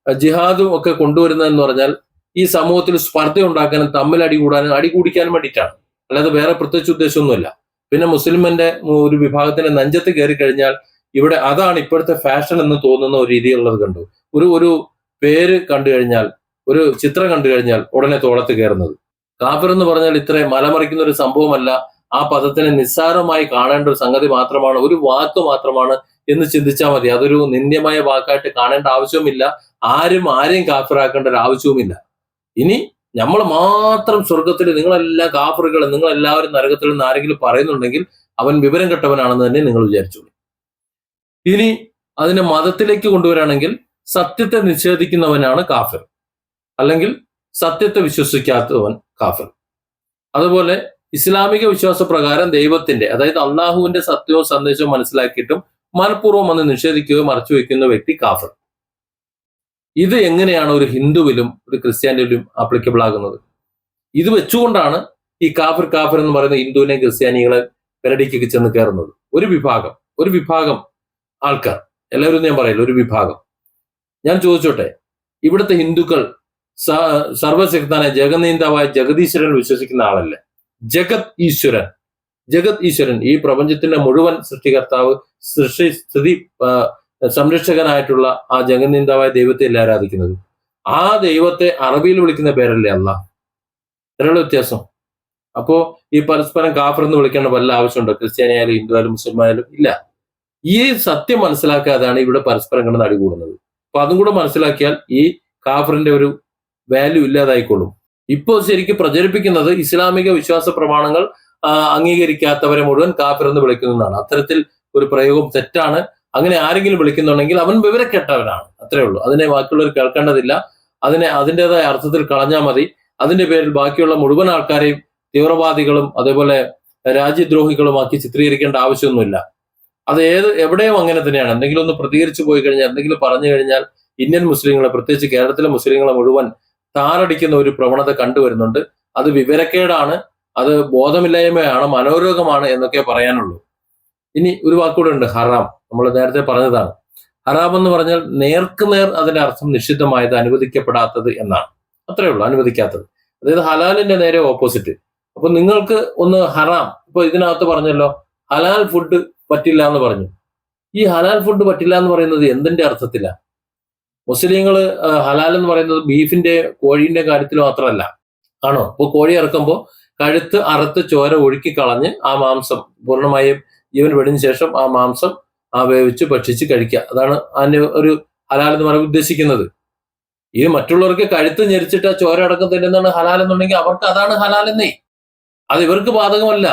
ജിഹാദും ഒക്കെ കൊണ്ടുവരുന്നതെന്ന് പറഞ്ഞാൽ ഈ സമൂഹത്തിൽ സ്പർദ്ധ ഉണ്ടാക്കാനും തമ്മിൽ അടി കൂടിക്കാനും വേണ്ടിയിട്ടാണ്, അല്ലാതെ വേറെ പ്രത്യേകിച്ച് ഉദ്ദേശമൊന്നുമില്ല. പിന്നെ മുസ്ലിമിന്റെ ഒരു വിഭാഗത്തിന്റെ നെഞ്ചത്ത് കയറി കഴിഞ്ഞാൽ ഇവിടെ അതാണ് ഇപ്പോഴത്തെ ഫാഷൻ എന്ന് തോന്നുന്ന ഒരു രീതിയുള്ളത് കണ്ടു. ഒരു പേര് കണ്ടു കഴിഞ്ഞാൽ, ഒരു ചിത്രം കണ്ടു കഴിഞ്ഞാൽ ഉടനെ തോളത്ത് കയറുന്നത്. കാഫിർ എന്ന് പറഞ്ഞാൽ ഇത്ര മലമറിക്കുന്ന ഒരു സംഭവമല്ല. ആ പദത്തിനെ നിസ്സാരമായി കാണേണ്ട ഒരു സംഗതി മാത്രമാണ്, ഒരു വാക്ക് മാത്രമാണ് എന്ന് ചിന്തിച്ചാൽ മതി. അതൊരു നിന്ദ്യമായ വാക്കായിട്ട് കാണേണ്ട ആവശ്യവുമില്ല. ആരെയും കാഫിറാക്കേണ്ട ഒരു ആവശ്യവുമില്ല. ഇനി നമ്മൾ മാത്രം സ്വർഗത്തിൽ, നിങ്ങളെല്ലാം കാഫിറുകൾ, നിങ്ങളെല്ലാവരും നരകത്തിൽ നിന്ന് ആരെങ്കിലും പറയുന്നുണ്ടെങ്കിൽ അവൻ വിവരം കെട്ടവനാണെന്ന് തന്നെ നിങ്ങൾ വിചാരിച്ചോളൂ. ഇനി അതിനെ മതത്തിലേക്ക് കൊണ്ടുവരാണെങ്കിൽ സത്യത്തെ നിഷേധിക്കുന്നവനാണ് കാഫിർ, അല്ലെങ്കിൽ സത്യത്തെ വിശ്വസിക്കാത്തവൻ കാഫിർ. അതുപോലെ ഇസ്ലാമിക വിശ്വാസപ്രകാരം ദൈവത്തിന്റെ, അതായത് അള്ളാഹുവിന്റെ സത്യവും സന്ദേശവും മനസ്സിലാക്കിയിട്ടും മനഃപൂർവ്വം ഒന്ന് നിഷേധിക്കുകയോ മറച്ചു വയ്ക്കുന്ന വ്യക്തി കാഫിർ. ഇത് എങ്ങനെയാണ് ഒരു ഹിന്ദുവിലും ഒരു ക്രിസ്ത്യാനിയിലും ആപ്ലിക്കബിൾ ആകുന്നത്? ഇത് വെച്ചുകൊണ്ടാണ് ഈ കാഫിർ എന്ന് പറയുന്ന ഹിന്ദുവിനെയും ക്രിസ്ത്യാനികളെ പെരടിക്കൊക്കെ ചെന്ന് കയറുന്നത്. ഒരു വിഭാഗം ആൾക്കാർ, എല്ലാവരും ഞാൻ പറയില്ല, ഒരു വിഭാഗം. ഞാൻ ചോദിച്ചോട്ടെ, ഇവിടുത്തെ ഹിന്ദുക്കൾ സർവശക്തനായ ജഗന്നീന്താവായ ജഗദീശ്വരൻ വിശ്വസിക്കുന്ന ആളല്ലേ? ജഗത് ഈശ്വരൻ, ഈ പ്രപഞ്ചത്തിന്റെ മുഴുവൻ സൃഷ്ടികർത്താവ്, സ്ഥിതി സംരക്ഷകനായിട്ടുള്ള ആ ജഗന്നീന്താവായ ദൈവത്തെ അല്ല ആരാധിക്കുന്നത്. ആ ദൈവത്തെ അറബിയിൽ വിളിക്കുന്ന പേരല്ലേ അല്ലാഹ്. ഇത്രയുള്ള വ്യത്യാസം. അപ്പോ ഈ പരസ്പരം കാഫിർ എന്ന് വിളിക്കേണ്ട വല്ല ആവശ്യമുണ്ടോ? ക്രിസ്ത്യാനി ആയാലും ഹിന്ദു ആയാലും മുസ്ലിം ആയാലും ഇല്ല. ഈ സത്യം മനസ്സിലാക്കാതാണ് ഇവിടെ പരസ്പരം കിടന്ന് അടികൂടുന്നത്. അപ്പൊ അതും കൂടെ മനസ്സിലാക്കിയാൽ ഈ കാഫിറിന്റെ ഒരു വാല്യൂ ഇല്ലാതായിക്കോളും. ഇപ്പോൾ ശരിക്കും പ്രചരിപ്പിക്കുന്നത് ഇസ്ലാമിക വിശ്വാസ പ്രമാണങ്ങൾ അംഗീകരിക്കാത്തവരെ മുഴുവൻ കാഫിർ എന്ന് വിളിക്കുന്നതാണ്. അത്തരത്തിൽ ഒരു പ്രയോഗം തെറ്റാണ്. അങ്ങനെ ആരെങ്കിലും വിളിക്കുന്നുണ്ടെങ്കിൽ അവൻ വിവരക്കെട്ടവനാണ്, അത്രേ ഉള്ളൂ. അതിനെ ബാക്കിയുള്ളവർ കേൾക്കേണ്ടതില്ല. അതിനെ അതിൻ്റെതായ അർത്ഥത്തിൽ കളഞ്ഞാൽ മതി. അതിന്റെ പേരിൽ ബാക്കിയുള്ള മുഴുവൻ ആൾക്കാരെയും തീവ്രവാദികളും അതേപോലെ രാജ്യദ്രോഹികളുമാക്കി ചിത്രീകരിക്കേണ്ട ആവശ്യമൊന്നുമില്ല. അത് എവിടെയും അങ്ങനെ തന്നെയാണ്. എന്തെങ്കിലും ഒന്ന് പ്രതികരിച്ചു പോയി കഴിഞ്ഞാൽ, എന്തെങ്കിലും പറഞ്ഞു കഴിഞ്ഞാൽ ഇന്ത്യൻ മുസ്ലിങ്ങളെ, പ്രത്യേകിച്ച് കേരളത്തിലെ മുസ്ലിങ്ങളെ മുഴുവൻ താറടിക്കുന്ന ഒരു പ്രവണത കണ്ടുവരുന്നുണ്ട്. അത് വിവരക്കേടാണ്, അത് ബോധമില്ലായ്മയാണ്, മനോരോഗമാണ് എന്നൊക്കെ പറയാനുള്ളൂ. ഇനി ഒരു വാക്കുകൂടെ ഉണ്ട്, ഹറാം. നമ്മൾ നേരത്തെ പറഞ്ഞതാണ്. ഹറാം എന്ന് പറഞ്ഞാൽ നേർക്കുനേർ അതിന്റെ അർത്ഥം നിഷിദ്ധമായത്, അനുവദിക്കപ്പെടാത്തത് എന്നാണ്. അത്രേ ഉള്ളൂ, അനുവദിക്കാത്തത്. അതായത് ഹലാലിന്റെ നേരെ ഓപ്പോസിറ്റ്. അപ്പൊ നിങ്ങൾക്ക് ഒന്ന് ഹറാം, ഇപ്പൊ ഇതിനകത്ത് പറഞ്ഞല്ലോ ഹലാൽ ഫുഡ് പറ്റില്ല എന്ന് പറഞ്ഞു. ഈ ഹലാൽ ഫുഡ് പറ്റില്ല എന്ന് പറയുന്നത് എന്തിന്റെ അർത്ഥത്തിലാണ്? മുസ്ലിങ്ങൾ ഹലാൽ എന്ന് പറയുന്നത് ബീഫിന്റെ കോഴീന്റെ കാര്യത്തിൽ മാത്രമല്ല, ആണോ? ഇപ്പോൾ കോഴി ഇറക്കുമ്പോൾ കഴുത്ത് അറുത്ത് ചോര ഒഴുക്കി കളഞ്ഞ് ആ മാംസം പൂർണ്ണമായും ജീവൻ വെടിഞ്ഞ ശേഷം ആ മാംസം വേവിച്ച് ഭക്ഷിച്ച് കഴിക്കുക. അതാണ് അതിന്റെ ഒരു ഹലാൽ എന്ന് പറയാൻ ഉദ്ദേശിക്കുന്നത്. ഇത് മറ്റുള്ളവർക്ക് കഴുത്ത് ഞെരിച്ചിട്ട് ആ ചോര അടക്കം തരുന്നതാണ് ഹലാൽ എന്നുണ്ടെങ്കിൽ അവർക്ക് അതാണ് ഹലാൽ എന്നേ. അത് ഇവർക്ക് ബാധകമല്ല,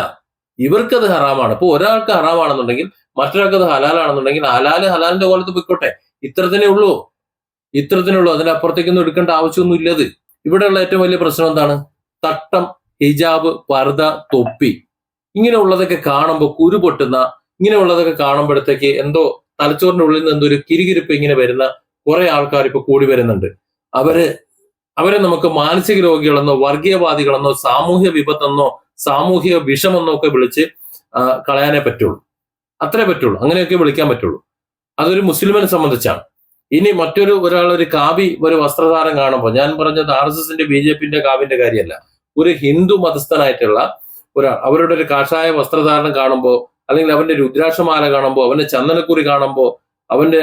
ഇവർക്കത് ഹറാമാണ്. ഇപ്പൊ ഒരാൾക്ക് ഹറാമാണെന്നുണ്ടെങ്കിൽ മറ്റൊരാൾക്ക് അത് ഹലാലാണെന്നുണ്ടെങ്കിൽ ഹലാലിന്റെ കോലത്ത് പൊയ്ക്കോട്ടെ. ഇത്രത്തിനേ ഉള്ളൂ. അതിനപ്പുറത്തേക്കൊന്നും എടുക്കേണ്ട ആവശ്യമൊന്നും ഇല്ലത്. ഇവിടെയുള്ള ഏറ്റവും വലിയ പ്രശ്നം എന്താണ്? തട്ടം, ഹിജാബ്, പർദ, തൊപ്പി, ഇങ്ങനെയുള്ളതൊക്കെ കാണുമ്പോൾ കുരു പൊട്ടുന്ന, ഇങ്ങനെയുള്ളതൊക്കെ കാണുമ്പോഴത്തേക്ക് എന്തോ തലച്ചോറിന്റെ ഉള്ളിൽ നിന്ന് എന്തോ ഒരു കിരികിരിപ്പ് ഇങ്ങനെ വരുന്ന കുറെ ആൾക്കാർ ഇപ്പൊ കൂടി വരുന്നുണ്ട്. അവരെ നമുക്ക് മാനസിക രോഗികളെന്നോ വർഗീയവാദികളെന്നോ സാമൂഹ്യ വിപത്തെന്നോ സാമൂഹിക വിഷമെന്നോ ഒക്കെ വിളിച്ച് കളയാനേ പറ്റുള്ളൂ. അത്രേ പറ്റുള്ളൂ, അങ്ങനെയൊക്കെ വിളിക്കാൻ പറ്റുള്ളൂ. അതൊരു മുസ്ലിമിനെ സംബന്ധിച്ചാണ്. ഇനി ഒരു കാവി ഒരു വസ്ത്രധാരം കാണുമ്പോൾ, ഞാൻ പറഞ്ഞത് RSSന്റെ BJPന്റെ കാവിന്റെ കാര്യമല്ല, ഒരു ഹിന്ദു മതസ്ഥനായിട്ടുള്ള ഒരാൾ അവരുടെ ഒരു കാഷായ വസ്ത്രധാരണം കാണുമ്പോൾ, അല്ലെങ്കിൽ അവന്റെ രുദ്രാക്ഷമാല കാണുമ്പോൾ, അവന്റെ ചന്ദനക്കുറി കാണുമ്പോൾ, അവന്റെ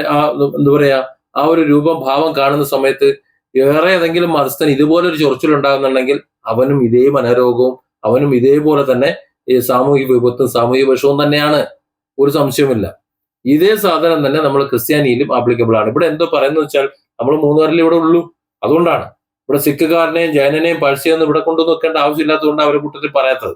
എന്താ പറയാ ആ ഒരു രൂപം ഭാവം കാണുന്ന സമയത്ത് വേറെ ഏതെങ്കിലും മതസ്ഥൻ ഇതുപോലെ ഒരു ചൊറിച്ചിലുണ്ടാകുന്നുണ്ടെങ്കിൽ അവനും ഇതേ മനോരോഗവും അവനും ഇതേപോലെ തന്നെ ഈ സാമൂഹിക വിപത്തും സാമൂഹിക വിഷവും തന്നെയാണ്, ഒരു സംശയവുമില്ല. ഇതേ സാധനം തന്നെ നമ്മൾ ക്രിസ്ത്യാനിയിലും ആപ്ലിക്കബിൾ ആണ്. ഇവിടെ എന്തോ പറയുന്നത് വെച്ചാൽ നമ്മൾ 3 പേരിൽ ഇവിടെ ഉള്ളൂ. അതുകൊണ്ടാണ് ഇവിടെ സിഖുകാരനെയും ജൈനനെയും പഴശ്ശിയൊന്നും ഇവിടെ കൊണ്ടു നോക്കേണ്ട ആവശ്യമില്ലാത്തതുകൊണ്ട് അവരെ കൂട്ടത്തിൽ പറയാത്തത്.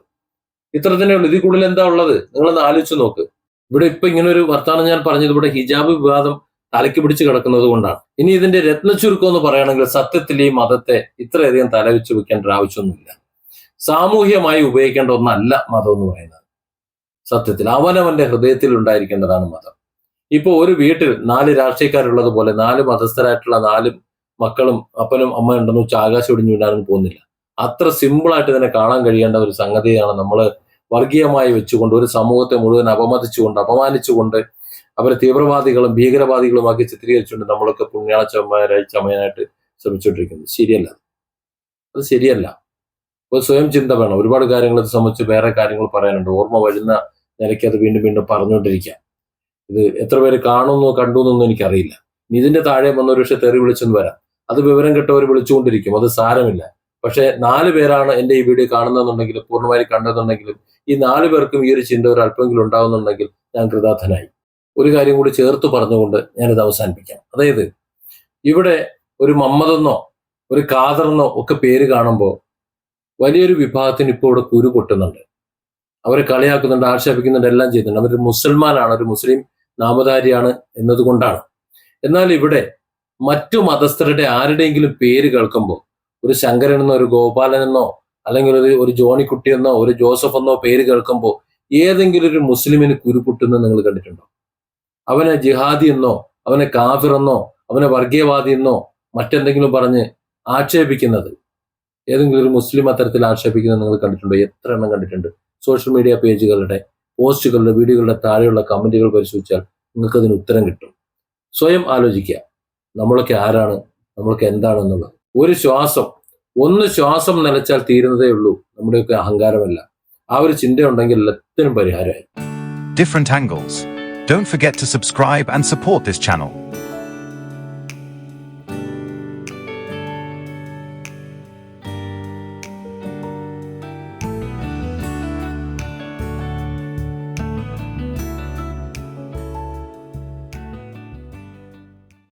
ഇത്ര തന്നെ ഉള്ളൂ. ഇതിൽ കൂടുതൽ എന്താ ഉള്ളത്? നിങ്ങളൊന്ന് ആലോചിച്ച് നോക്ക്. ഇവിടെ ഇപ്പൊ ഇങ്ങനെ ഒരു വർത്താനം ഞാൻ പറഞ്ഞത് ഇവിടെ ഹിജാബ് വിവാദം തലയ്ക്ക് പിടിച്ച് കിടക്കുന്നത് കൊണ്ടാണ്. ഇനി ഇതിന്റെ രത്നച്ചുരുക്കം എന്ന് പറയുകയാണെങ്കിൽ സത്യത്തിൽ ഈ മതത്തെ ഇത്രയധികം തലവെച്ച് വെക്കേണ്ട ആവശ്യമൊന്നുമില്ല. സാമൂഹ്യമായി ഉപയോഗിക്കേണ്ട ഒന്നല്ല മതം എന്ന് പറയുന്നത്. സത്യത്തിൽ അവനവന്റെ ഹൃദയത്തിൽ ഉണ്ടായിരിക്കേണ്ടതാണ് മതം. ഇപ്പൊ ഒരു വീട്ടിൽ 4 രാഷ്ട്രീയക്കാരുള്ളത് പോലെ 4 മതസ്ഥരായിട്ടുള്ള 4 മക്കളും അപ്പനും അമ്മ ഉണ്ടെന്ന് വെച്ചാൽ ആകാശം ഒടിഞ്ഞു വീഴാനൊന്നും പോകുന്നില്ല. അത്ര സിമ്പിളായിട്ട് ഇതിനെ കാണാൻ കഴിയേണ്ട ഒരു സംഗതിയാണ് നമ്മൾ വർഗീയമായി വെച്ചുകൊണ്ട് ഒരു സമൂഹത്തെ മുഴുവൻ അപമാനിച്ചുകൊണ്ട് അവരെ തീവ്രവാദികളും ഭീകരവാദികളുമാക്കി ചിത്രീകരിച്ചുകൊണ്ട് നമ്മളൊക്കെ പുണ്യാളച്ചന്മാരായി ചമയാനായിട്ട് ശ്രമിച്ചുകൊണ്ടിരിക്കുന്നത് അത് ശരിയല്ല. ഒരു സ്വയം ചിന്ത വേണം. ഒരുപാട് കാര്യങ്ങൾ ഇത് സംബന്ധിച്ച് വേറെ കാര്യങ്ങൾ പറയാനുണ്ട്. ഓർമ്മ വരുന്ന നിലയ്ക്ക് അത് വീണ്ടും വീണ്ടും പറഞ്ഞുകൊണ്ടിരിക്കാം. ഇത് എത്ര പേര് കണ്ടു എന്നൊന്നും എനിക്കറിയില്ല. ഇതിന്റെ താഴെ വന്നൊരു പക്ഷെ തെറി വിളിച്ചെന്ന് വരാം. അത് വിവരം കെട്ടവർ വിളിച്ചുകൊണ്ടിരിക്കും, അത് സാരമില്ല. പക്ഷെ 4 പേരാണ് എന്റെ ഈ വീഡിയോ കാണുന്നതെന്നുണ്ടെങ്കിലും പൂർണ്ണമായി കണ്ടതെന്നുണ്ടെങ്കിലും ഈ 4 പേർക്കും ഈ ഒരു ചിന്ത ഒരു അല്പമെങ്കിലും ഉണ്ടാകുന്നുണ്ടെങ്കിൽ ഞാൻ കൃതാർത്ഥനായി. ഒരു കാര്യം കൂടി ചേർത്ത് പറഞ്ഞുകൊണ്ട് ഞാനിത് അവസാനിപ്പിക്കാം. അതായത് ഇവിടെ ഒരു മമ്മദെന്നോ ഒരു ഖാദറെന്നോ ഒക്കെ പേര് കാണുമ്പോൾ വലിയൊരു വിഭാഗത്തിന് ഇപ്പോൾ ഇവിടെ കുരു പൊട്ടുന്നുണ്ട്. അവരെ കളിയാക്കുന്നുണ്ട്, ആക്ഷേപിക്കുന്നുണ്ട്, എല്ലാം ചെയ്യുന്നുണ്ട്. അവർ മുസൽമാനാണ്, ഒരു മുസ്ലിം നാമധാരിയാണ് എന്നതുകൊണ്ടാണ്. എന്നാൽ ഇവിടെ മറ്റു മതസ്ഥരുടെ ആരുടെയെങ്കിലും പേര് കേൾക്കുമ്പോൾ ഒരു ശങ്കരനെന്നോ ഒരു ഗോപാലനെന്നോ അല്ലെങ്കിൽ ഒരു ജോണിക്കുട്ടിയെന്നോ ഒരു ജോസഫ് എന്നോ പേര് കേൾക്കുമ്പോൾ ഏതെങ്കിലും ഒരു മുസ്ലിമിന് കുരുപൊട്ടുന്നത് നിങ്ങൾ കണ്ടിട്ടുണ്ടോ? അവനെ ജിഹാദി എന്നോ അവനെ കാഫിർ എന്നോ അവനെ വർഗീയവാദി എന്നോ മറ്റെന്തെങ്കിലും പറഞ്ഞ് ആക്ഷേപിക്കുന്നത് ഏതെങ്കിലും ഒരു മുസ്ലിം അത്തരത്തിൽ ആക്ഷേപിക്കുന്നത് നിങ്ങൾ കണ്ടിട്ടുണ്ടോ? എത്ര എണ്ണം കണ്ടിട്ടുണ്ട്? സോഷ്യൽ മീഡിയ പേജുകളുടെ പോസ്റ്റുകളുടെ വീഡിയോകളുടെ താഴെയുള്ള കമന്റുകൾ പരിശോധിച്ചാൽ നിങ്ങൾക്ക് അതിന് ഉത്തരം കിട്ടും. സ്വയം ആലോചിക്കുക, നമ്മളൊക്കെ ആരാണ്, നമ്മളൊക്കെ എന്താണെന്നുള്ളത്. ഒന്ന് ശ്വാസം നിലച്ചാൽ തീരുന്നതേ ഉള്ളൂ നമ്മുടെയൊക്കെ അഹങ്കാരമല്ല. ആ ഒരു ചിന്തയുണ്ടെങ്കിൽ എല്ലാത്തിനും പരിഹാരമായി. Different angles. Don't forget to subscribe and support this channel.